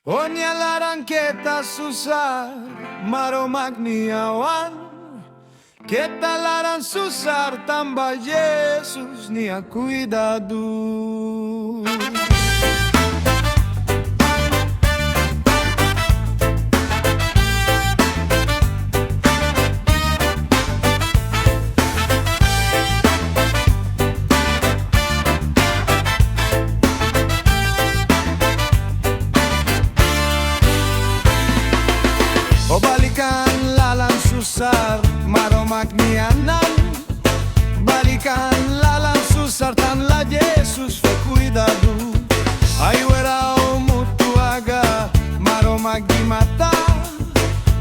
Onya Laran Keta Susar maromagniawan Keta Laran Susar tambah Yesus Nia cuidado. O balikan lalang susar maromagnianan Balikan lalang susar tanla Jesus fe cuidado. Ay werao mutuaga maromagimata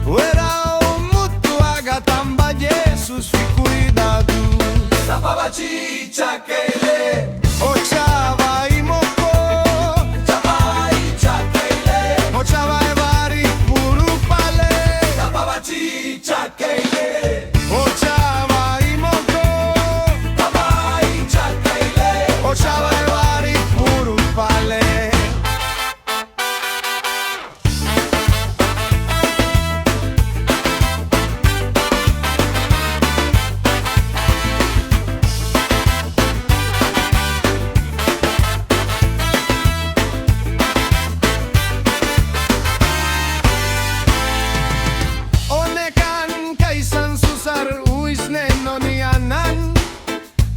Werao mutuaga tamba Jesus fe cuidado. Tapaba chicha kele o chava imoko Chava icha kele o chava evari puru pale Tapaba chicha kele o chava imoko Chava icha kele o chava evari puru pale.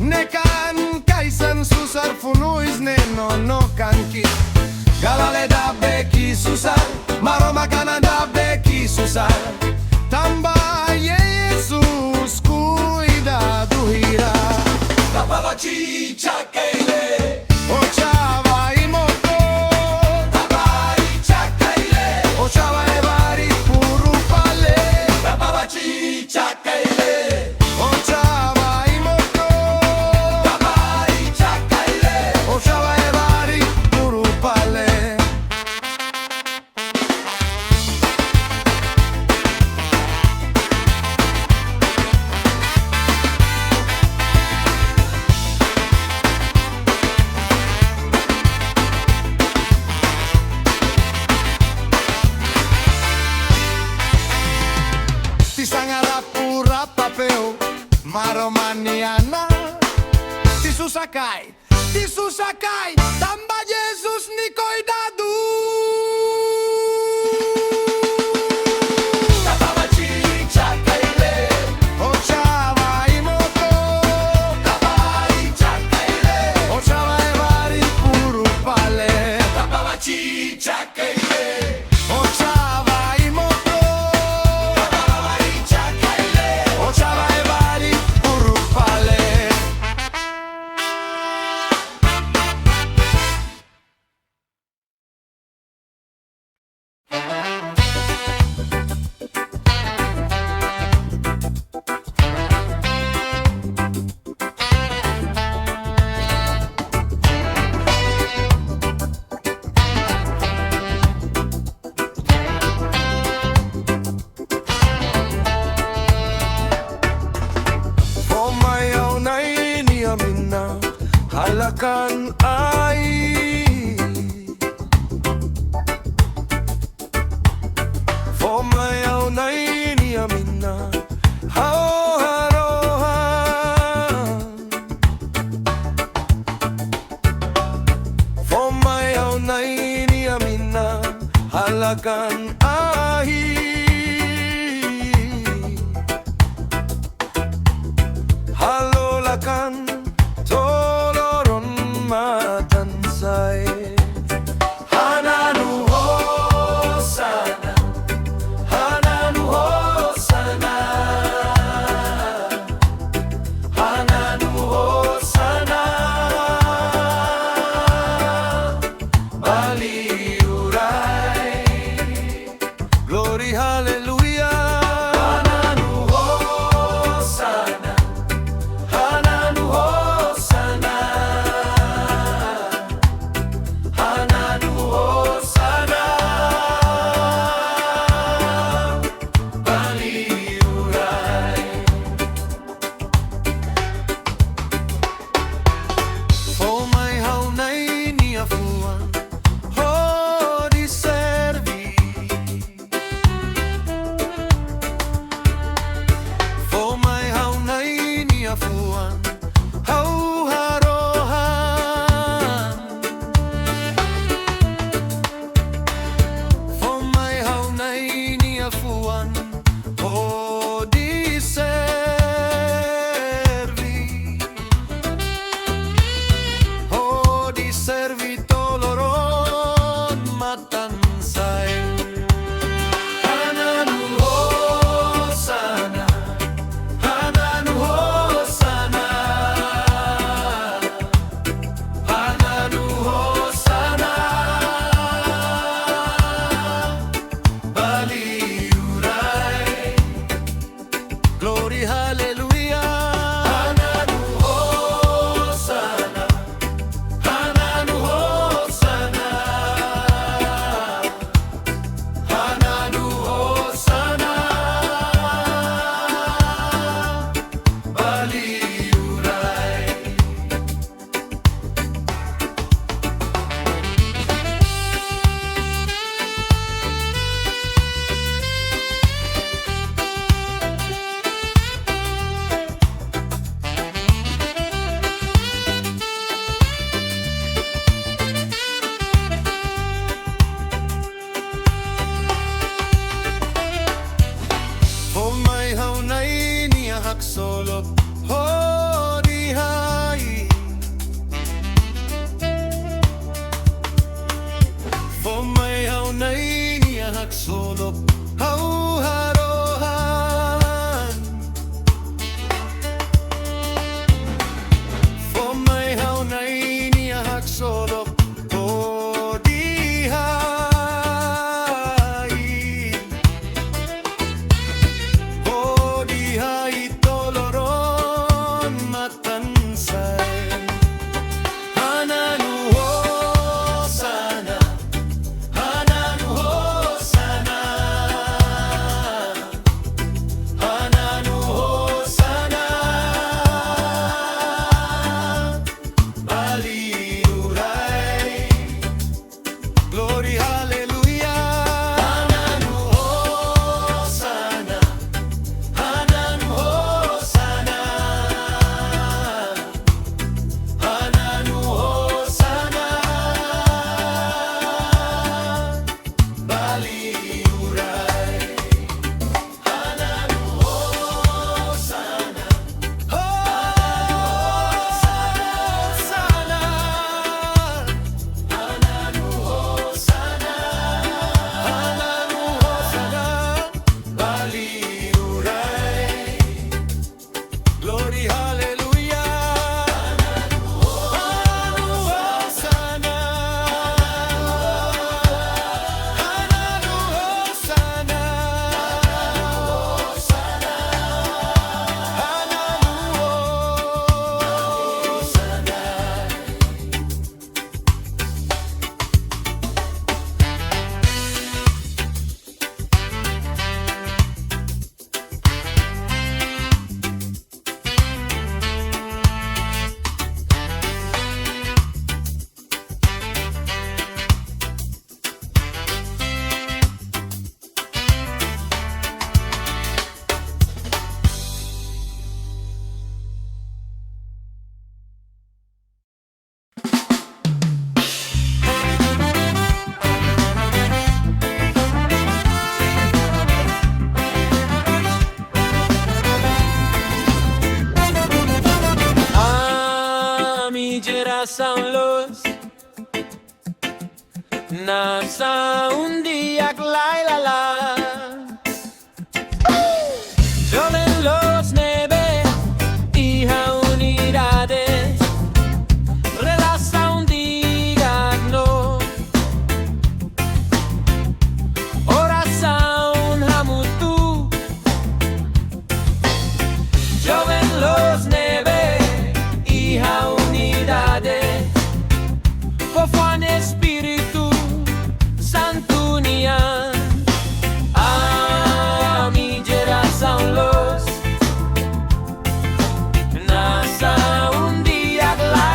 Nekan kaisan susar funuis neno no kanki Galale da beki susar maromagana da beki susar Tamba Jesus cuidado hira Tapaba chicha keile o chava imoko Tapa icha keile o chava evari puru pale Tapaba chicha keile o chava pura papel maromaniana Tisusakai tamba Jesus ni cuidado. Tapaba chicha kaile o chava imoko Tapa icha kaile o chava evari puru pale Tapaba chicha kaile o chava imoko Tapa icha kaile o chava evari puru pale. Mina halakan ay Fomayaw na Nia Mina harohan Fomayaw na Nia Mina halakan ay halolakan toloron matansay Hananu Hosana Hananu Hosana Hananu Hosana Baliuray Glory hallelujah Hananu Hosana Hananu Hosana Hananu Hosana Baliuray For my haunay niya fuan Ho di ser say Hananu Hosana Hananu Hosana Hananu Hosana Baliurai Glory Hallelujah Hananu Hosana Hananu Hosana Hananu Hosana Baliurai Homay haunay Nia Di'ak solop hori hai Homay haunay Nia Di'ak solop hau harohan Homay haunay Nia Di'ak solop hori hai Hori hai toloron matansay Hananu Hosana Hananu Hosana Hananu Hosana Baliurai Glory Hallelujah Hananu Hosana Hananu Hosana Hananu Hosana Baliurai Hananu Hosana Hosana Hananu Hosana Hananu Hosana Baliurai Glory Hallelujah Hananu Hosana Hananu Hosana Ami Jerasaun los Nasaun Di'ak la la Joven los neve hija unidades Jerasaun Di'ak no Orasaun hamutu Joven los neve hija unidades Profan Espíritu Santo Nia Ami Jerasaun los Nasaun Di'ak la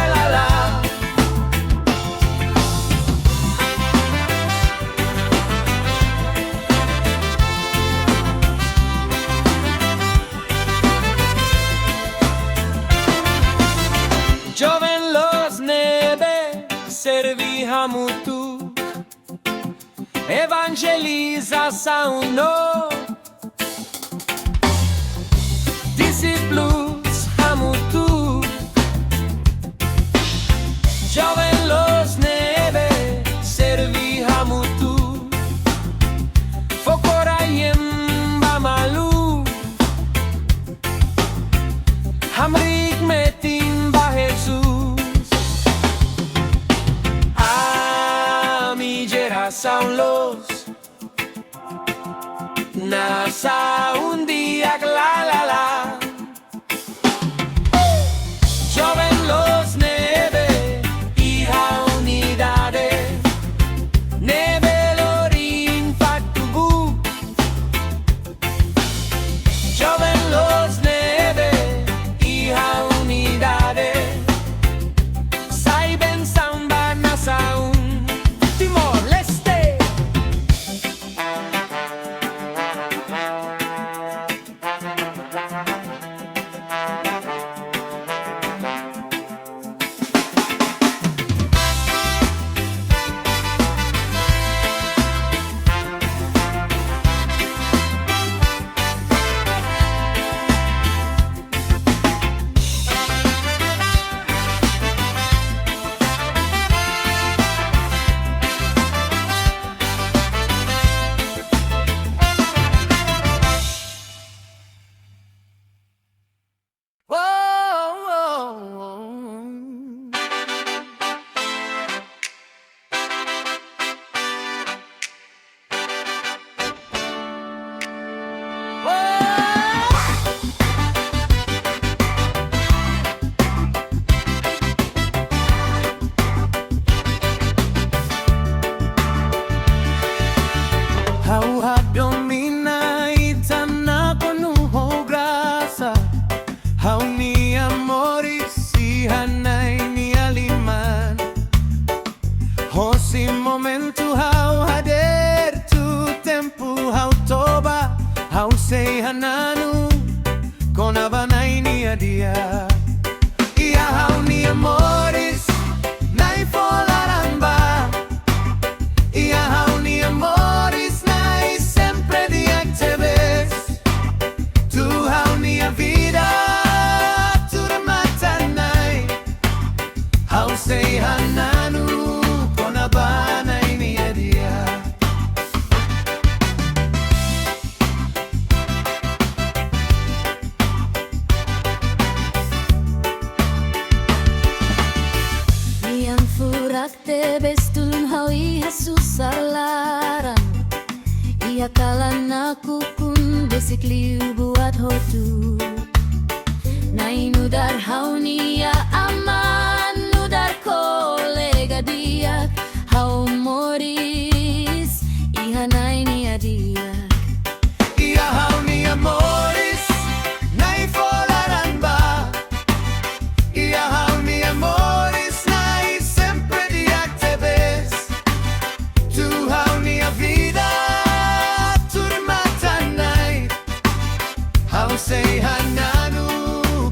Joven los nebe servi hamutu Evangelização no Discípulos hamutu Joven los nebe servi hamutu Nasaun Di'ak la la la. Joven los neve, hija unidade, neve lorin faktubu. Joven los neve, hija unidade, saiben samba Nasaun, Timor-Leste. Hau Mina itana konuho grasa. Hau Nia morisi hanai Nia liman. Hosi momentu hau hader tu tempu hau toba. Hau sei hananu konabanai Nia Di'ak. Ia hau Nia moris nai Laran ba. Ia hau Nia moris vida tu rematanai. Hau sei hananu konabanai Nia Di'ak. Ian furak tebes tulun hau iha Susar Laran. Ia kalan aku kun basically buat hotu. Nai nudar hau Nia aman nudar kolega Di'ak. Hau moris iha nai Nia Di'ak. Ia hau Nia moris nai Laran ba. Ia hau Nia moris nai sempre Di'ak tebes. Tu hau Nia vida tu rematanai. Hau sei hananu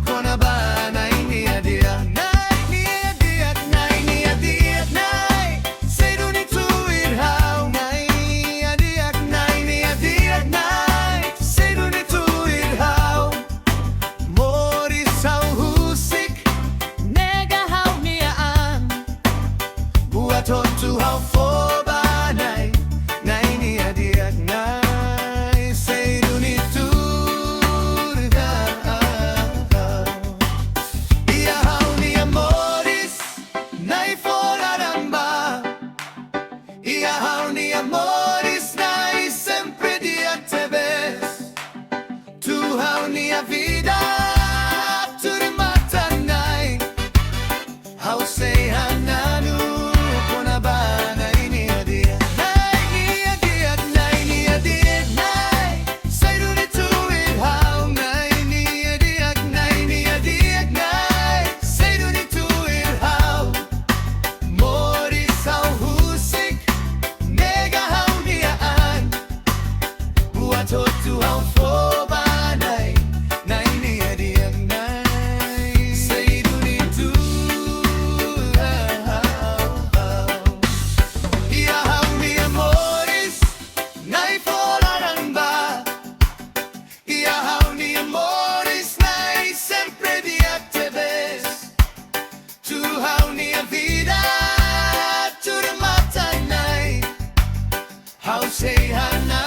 konabanai Nia Di'ak. Nai Nia Di'ak, nai Nia Di'ak, nai sei duni tuir hau. Nai Nia Di'ak, nai Nia Di'ak, nai sei duni tuir hau. Moris hau husik nega hau Niaan. Buat hotu hau fobanai. Nai Nia Di'ak, nai sei duni tuir hau. Ia hau Nia moris nai Laran ba. Ia hau Nia moris nai sempre Di'ak tebes. Tu hau Nia vida tu rematanai. Hau sei hananu konabanai Nia Di'ak. Nai Nia Di'ak, nai Nia Di'ak, nai sei duni tuir hau. Nai Nia Di'ak, nai Nia Di'ak, nai sei duni tuir hau. Moris hau husik nega hau Niaan. Buat hotu hau fobanai. Nai Nia Di'ak, nai sei duni tuir hau. Ia hau Nia moris nai Laran ba. Ia hau Nia moris nai sempre Di'ak tebes. Tu hau Nia vida tu rematanai. Hau sei hananu